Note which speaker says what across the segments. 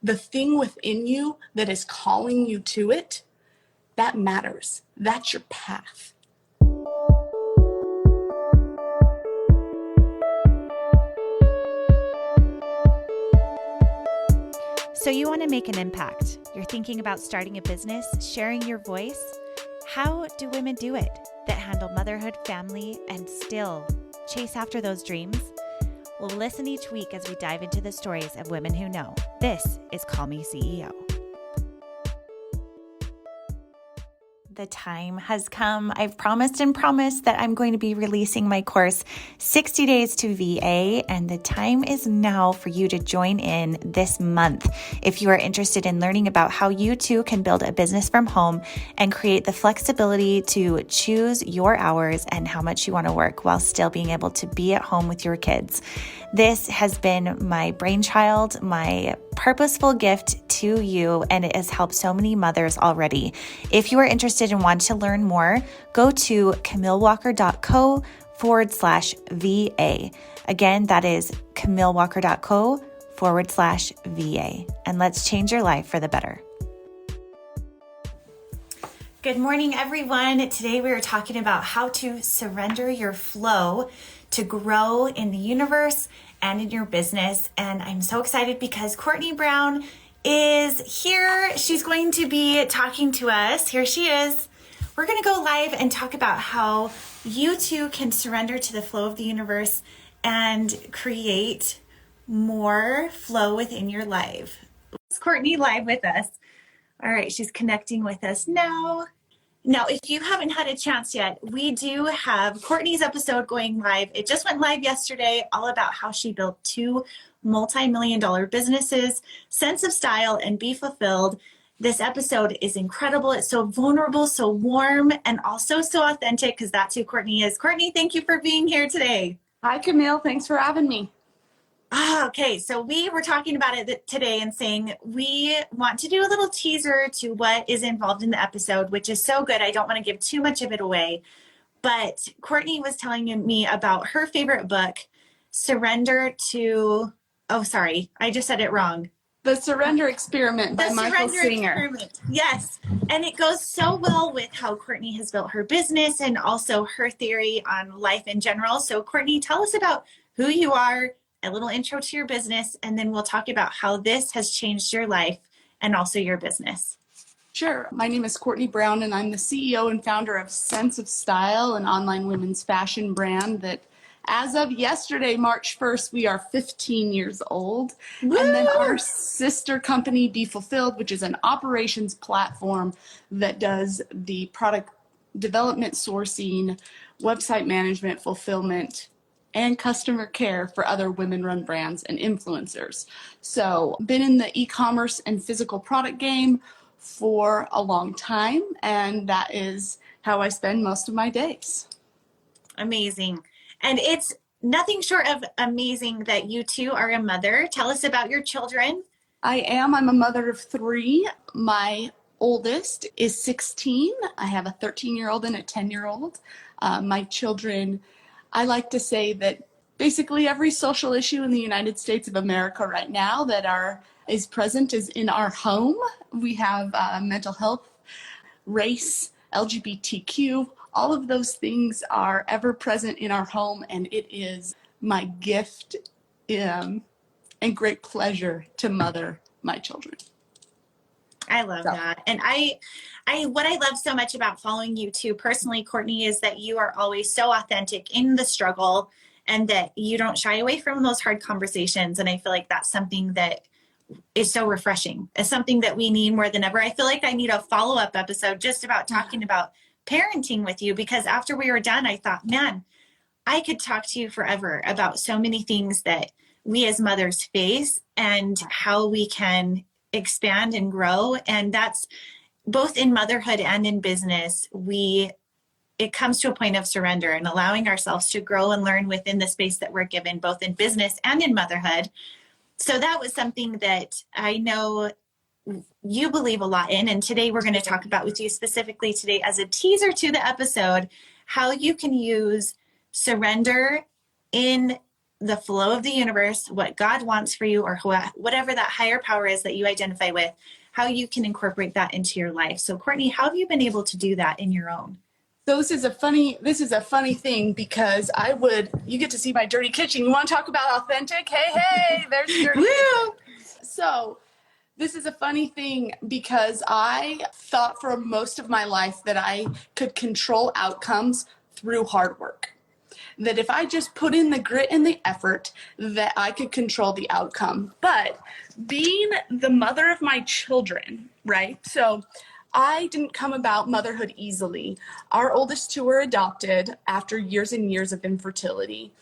Speaker 1: the thing within you that is calling you to it, that matters. That's your path.
Speaker 2: So you want to make an impact. You're thinking about starting a business, sharing your voice. How do women do it that handle motherhood, family, and still chase after those dreams? Well, listen each week as we dive into the stories of women who know. This is Call Me CEO. The time has come. I've promised that I'm going to be releasing my course, 60 Days to VA, and the time is now for you to join in this month. If you are interested in learning about how you too can build a business from home and create the flexibility to choose your hours and how much you want to work while still being able to be at home with your kids. This has been my brainchild, my purposeful gift to you, and it has helped so many mothers already. If you are interested and want to learn more, go to camillewalker.co/VA. Again, that is camillewalker.co/VA. And let's change your life for the better. Good morning, everyone. Today we are talking about how to surrender your flow to grow in the universe and in your business. And I'm so excited because Courtney Brown is here. She's going to be talking to us. Here she is. We're going to go live and talk about how you too can surrender to the flow of the universe and create more flow within your life. It's Courtney live with us. All right, she's connecting with us now. Now, if you haven't had a chance yet, we do have Courtney's episode going live. It just went live yesterday, all about how she built 2 multi-million-dollar businesses, Sense of Style and Be Fulfilled. This episode is incredible. It's so vulnerable, so warm, and also so authentic because that's who Courtney is. Courtney, thank you for being here today.
Speaker 1: Hi, Camille. Thanks for having me.
Speaker 2: Okay, so we were talking about it today and saying we want to do a little teaser to what is involved in the episode, which is so good. I don't want to give too much of it away. But Courtney was telling me about her favorite book, Surrender to, oh, sorry, I just said it wrong.
Speaker 1: The Surrender Experiment by Michael Singer.
Speaker 2: Experiment. Yes. And it goes so well with how Courtney has built her business and also her theory on life in general. So Courtney, tell us about who you are, a little intro to your business, and then we'll talk about how this has changed your life and also your business.
Speaker 1: Sure. My name is Courtney Brown, and I'm the CEO and founder of Sense of Style, an online women's fashion brand that as of yesterday, March 1st, we are 15 years old. Woo! And then our sister company, Be Fulfilled, which is an operations platform that does the product development, sourcing, website management, fulfillment, and customer care for other women-run brands and influencers. So been in the e-commerce and physical product game for a long time, and that is how I spend most of my days.
Speaker 2: Amazing. And it's nothing short of amazing that you two are a mother. Tell us about your children.
Speaker 1: I'm a mother of 3. My oldest is 16. I have a 13-year-old and a 10-year-old. My children, I like to say that basically every social issue in the United States of America right now that is present is in our home. We have mental health, race, LGBTQ, all of those things are ever present in our home, and it is my gift and great pleasure to mother my children.
Speaker 2: I love that. And what I love so much about following you too, personally, Courtney, is that you are always so authentic in the struggle and that you don't shy away from those hard conversations. And I feel like that's something that is so refreshing. It's something that we need more than ever. I feel like I need a follow-up episode just about talking about parenting with you, because after we were done, I thought, man, I could talk to you forever about so many things that we as mothers face and how we can expand and grow. And that's both in motherhood and in business. It comes to a point of surrender and allowing ourselves to grow and learn within the space that we're given, both in business and in motherhood. So that was something that I know you believe a lot in. And today we're going to talk about with you specifically today as a teaser to the episode, how you can use surrender in the flow of the universe, what God wants for you, or whatever that higher power is that you identify with, how you can incorporate that into your life. So Courtney, how have you been able to do that in your own?
Speaker 1: So this is a funny thing because you get to see my dirty kitchen. You want to talk about authentic? Hey, there's dirty kitchen. So this is a funny thing because I thought for most of my life that I could control outcomes through hard work. That if I just put in the grit and the effort, that I could control the outcome. But being the mother of my children, right? So I didn't come about motherhood easily. Our oldest two were adopted after years and years of infertility.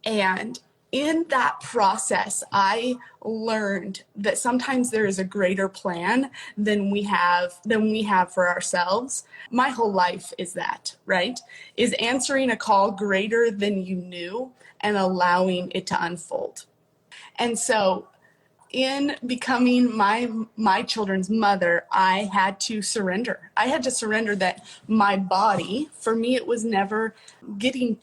Speaker 1: And in that process, I learned that sometimes there is a greater plan than we have for ourselves. My whole life is that, right? Is answering a call greater than you knew and allowing it to unfold. And so in becoming my children's mother, I had to surrender. I had to surrender that my body, for me, it was never getting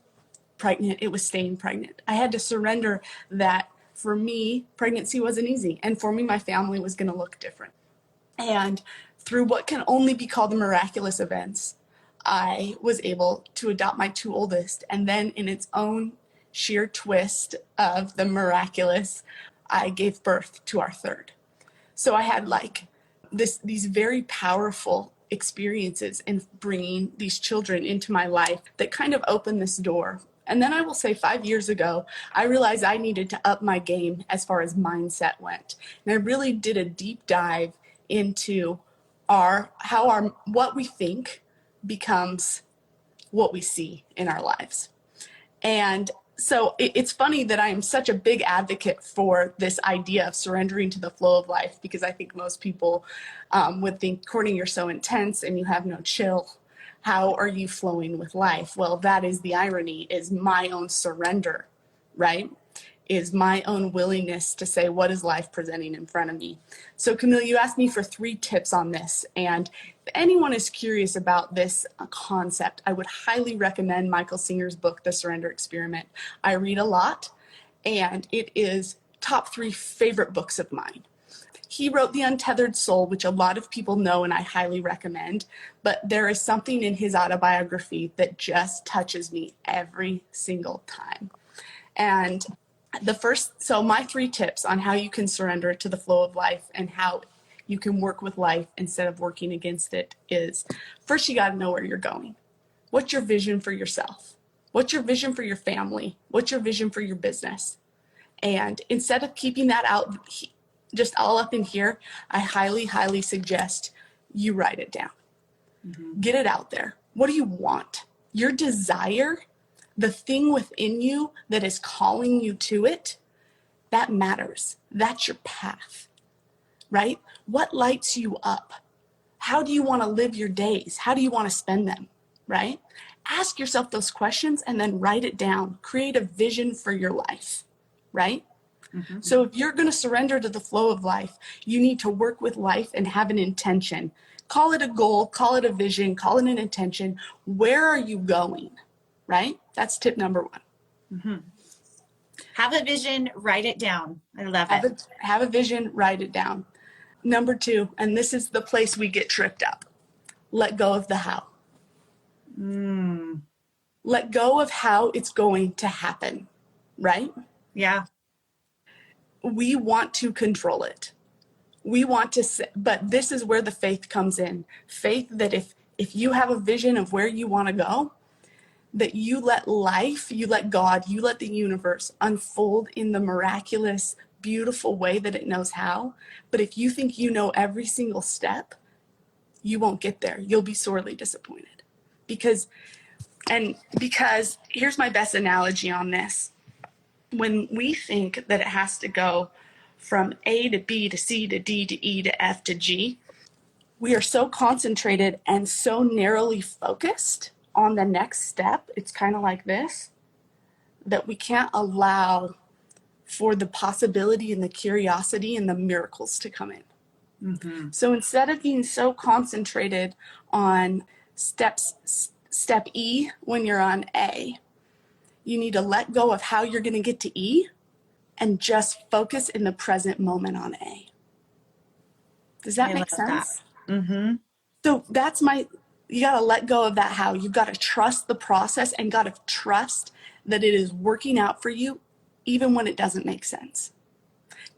Speaker 1: pregnant, it was staying pregnant. I had to surrender that for me, pregnancy wasn't easy. And for me, my family was going to look different. And through what can only be called the miraculous events, I was able to adopt my two oldest. And then in its own sheer twist of the miraculous, I gave birth to our third. So I had these very powerful experiences in bringing these children into my life that kind of opened this door. And then I will say 5 years ago, I realized I needed to up my game as far as mindset went. And I really did a deep dive into what we think becomes what we see in our lives. And so it's funny that I am such a big advocate for this idea of surrendering to the flow of life, because I think most people would think, Courtney, you're so intense and you have no chill. How are you flowing with life? Well, that is the irony, is my own surrender, right? Is my own willingness to say, what is life presenting in front of me? So Camille, you asked me for 3 tips on this. And if anyone is curious about this concept, I would highly recommend Michael Singer's book, The Surrender Experiment. I read a lot, and it is top 3 favorite books of mine. He wrote The Untethered Soul, which a lot of people know and I highly recommend, but there is something in his autobiography that just touches me every single time. And so my 3 tips on how you can surrender to the flow of life and how you can work with life instead of working against it is, first, you got to know where you're going. What's your vision for yourself? What's your vision for your family? What's your vision for your business? And instead of keeping that out just all up in here, I highly, highly suggest you write it down. Mm-hmm. Get it out there. What do you want? Your desire, the thing within you that is calling you to it, that matters. That's your path, right? What lights you up? How do you want to live your days? How do you want to spend them, right? Ask yourself those questions and then write it down. Create a vision for your life, right? Mm-hmm. So if you're going to surrender to the flow of life, you need to work with life and have an intention. Call it a goal, call it a vision, call it an intention. Where are you going, right? That's tip number 1.
Speaker 2: Mm-hmm. Have a vision, write it down. I love it.
Speaker 1: Have a vision, write it down. Number 2, and this is the place we get tripped up. Let go of the how. Let go of how it's going to happen, right?
Speaker 2: Yeah.
Speaker 1: We want to control it. We want to, but this is where the faith comes in. Faith that if you have a vision of where you want to go, that you let life, you let God, you let the universe unfold in the miraculous, beautiful way that it knows how. But if you think you know every single step, you won't get there. You'll be sorely disappointed. Because here's my best analogy on this. When we think that it has to go from A to B to C to D to E to F to G, we are so concentrated and so narrowly focused on the next step, it's kind of like this, that we can't allow for the possibility and the curiosity and the miracles to come in. Mm-hmm. So instead of being so concentrated on step E when you're on A, you need to let go of how you're going to get to E and just focus in the present moment on A. Does that make sense?
Speaker 2: Mm-hmm.
Speaker 1: So you got to let go of that how. You've got to trust the process and got to trust that it is working out for you even when it doesn't make sense.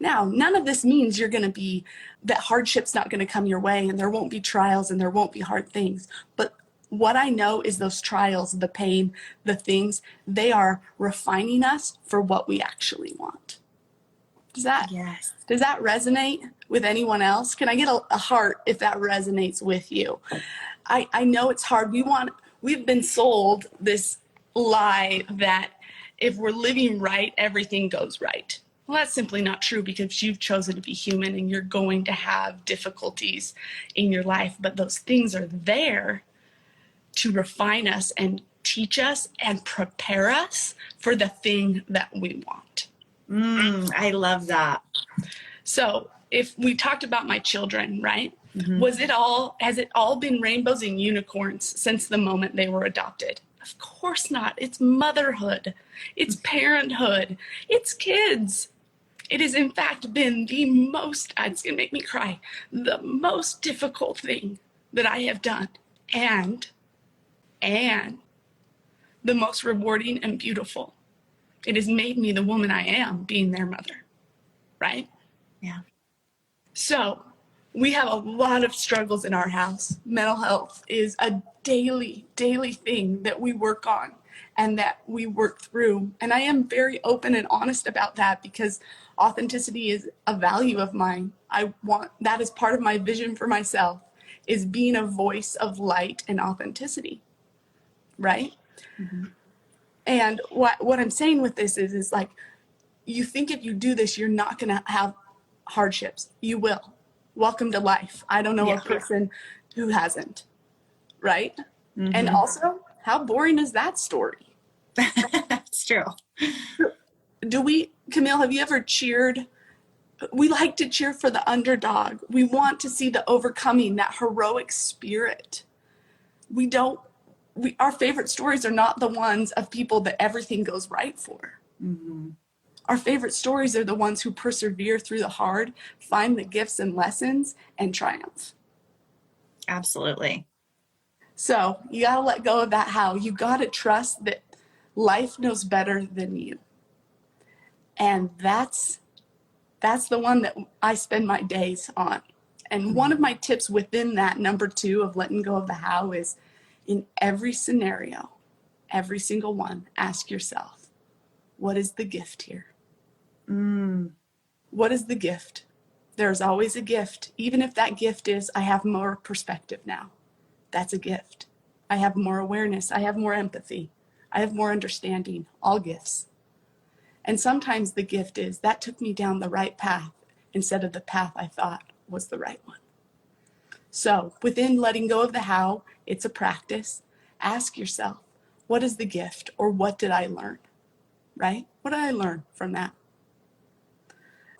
Speaker 1: Now, none of this means that hardship's not going to come your way and there won't be trials and there won't be hard things. But what I know is those trials, the pain, the things, they are refining us for what we actually want. Does that resonate with anyone else? Can I get a heart if that resonates with you? I know it's hard. We've been sold this lie that if we're living right, everything goes right. Well, that's simply not true because you've chosen to be human and you're going to have difficulties in your life. But those things are there to refine us and teach us and prepare us for the thing that we want.
Speaker 2: I love that.
Speaker 1: So if we talked about my children, right?
Speaker 2: Mm-hmm.
Speaker 1: Has it all been rainbows and unicorns since the moment they were adopted? Of course not. It's motherhood. It's parenthood. It's kids. It has in fact been it's going to make me cry, the most difficult thing that I have done. And the most rewarding and beautiful. It has made me the woman I am, being their mother, right?
Speaker 2: Yeah.
Speaker 1: So we have a lot of struggles in our house. Mental health is a daily thing that we work on and that we work through. And I am very open and honest about that because authenticity is a value of mine. That is part of my vision for myself, is being a voice of light and authenticity, right? Mm-hmm. And what I'm saying with this is like, you think if you do this, you're not going to have hardships. You will. Welcome to life. I don't know a person who hasn't, right? Mm-hmm. And also, how boring is that story?
Speaker 2: That's true.
Speaker 1: Camille, have you ever cheered? We like to cheer for the underdog. We want to see the overcoming, that heroic spirit. Our favorite stories are not the ones of people that everything goes right for. Mm-hmm. Our favorite stories are the ones who persevere through the hard, find the gifts and lessons, and triumph.
Speaker 2: Absolutely.
Speaker 1: So you got to let go of that how. You got to trust that life knows better than you. And that's the one that I spend my days on. And one of my tips within that, number 2 of letting go of the how, is in every scenario, every single one, ask yourself, what is the gift here? What is the gift? There's always a gift. Even if that gift is, I have more perspective now. That's a gift. I have more awareness. I have more empathy. I have more understanding. All gifts. And sometimes the gift is, that took me down the right path instead of the path I thought was the right one. So within letting go of the how, it's a practice. Ask yourself, what is the gift, or what did I learn? Right? What did I learn from that?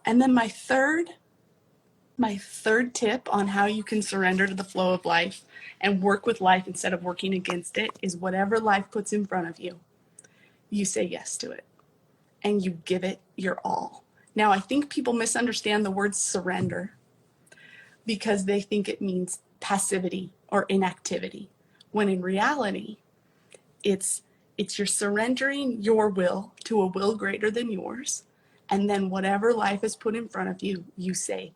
Speaker 1: And then my third tip on how you can surrender to the flow of life and work with life instead of working against it is whatever life puts in front of you, you say yes to it and you give it your all. Now, I think people misunderstand the word surrender because they think it means passivity or inactivity, when in reality, it's you're surrendering your will to a will greater than yours. And then whatever life has put in front of you, you say,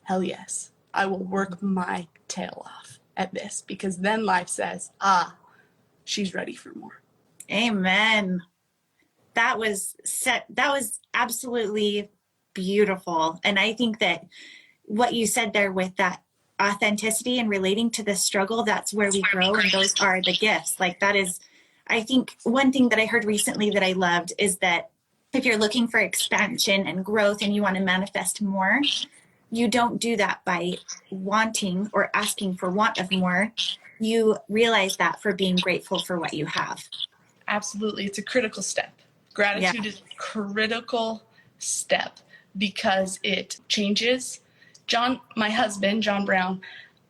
Speaker 1: hell yes, I will work my tail off at this, because then life says, she's ready for more.
Speaker 2: Amen. That was absolutely beautiful. And I think that what you said there with that authenticity and relating to the struggle, that's where we grow, and those are the gifts. Like, that is, I think one thing that I heard recently that I loved is that if you're looking for expansion and growth and you want to manifest more, you don't do that by wanting or asking for want of more. You realize that for being grateful for what you have.
Speaker 1: Absolutely. It's a critical step. Gratitude is a critical step because it changes. My husband, John Brown,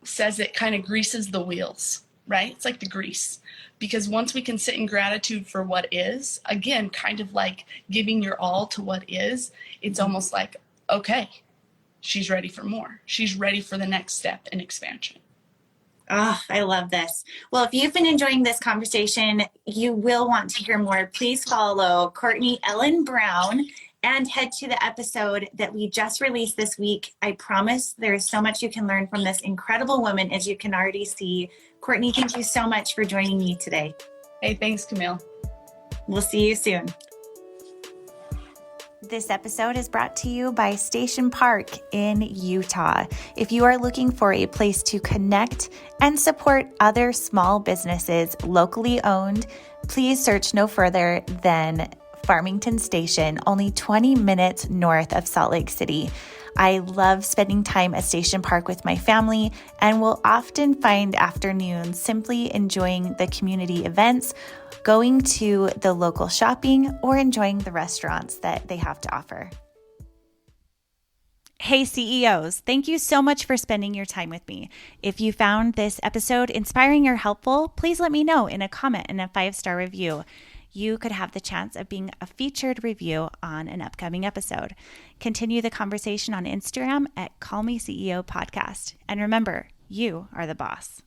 Speaker 1: says it kind of greases the wheels. right? It's like the grease. Because once we can sit in gratitude for what is, again, kind of like giving your all to what is, it's almost like, okay, she's ready for more. She's ready for the next step in expansion.
Speaker 2: Oh, I love this. Well, if you've been enjoying this conversation, you will want to hear more. Please follow Courtney Ellen Brown and head to the episode that we just released this week. I promise there is so much you can learn from this incredible woman, as you can already see. Courtney, thank you so much for joining me today.
Speaker 1: Hey, thanks, Camille.
Speaker 2: We'll see you soon. This episode is brought to you by Station Park in Utah. If you are looking for a place to connect and support other small businesses locally owned, please search no further than Farmington Station, only 20 minutes north of Salt Lake City. I love spending time at Station Park with my family and will often find afternoons simply enjoying the community events, going to the local shopping, or enjoying the restaurants that they have to offer. Hey CEOs, thank you so much for spending your time with me. If you found this episode inspiring or helpful, please let me know in a comment and a 5-star review. You could have the chance of being a featured review on an upcoming episode. Continue the conversation on Instagram at Call Me CEO Podcast. And remember, you are the boss.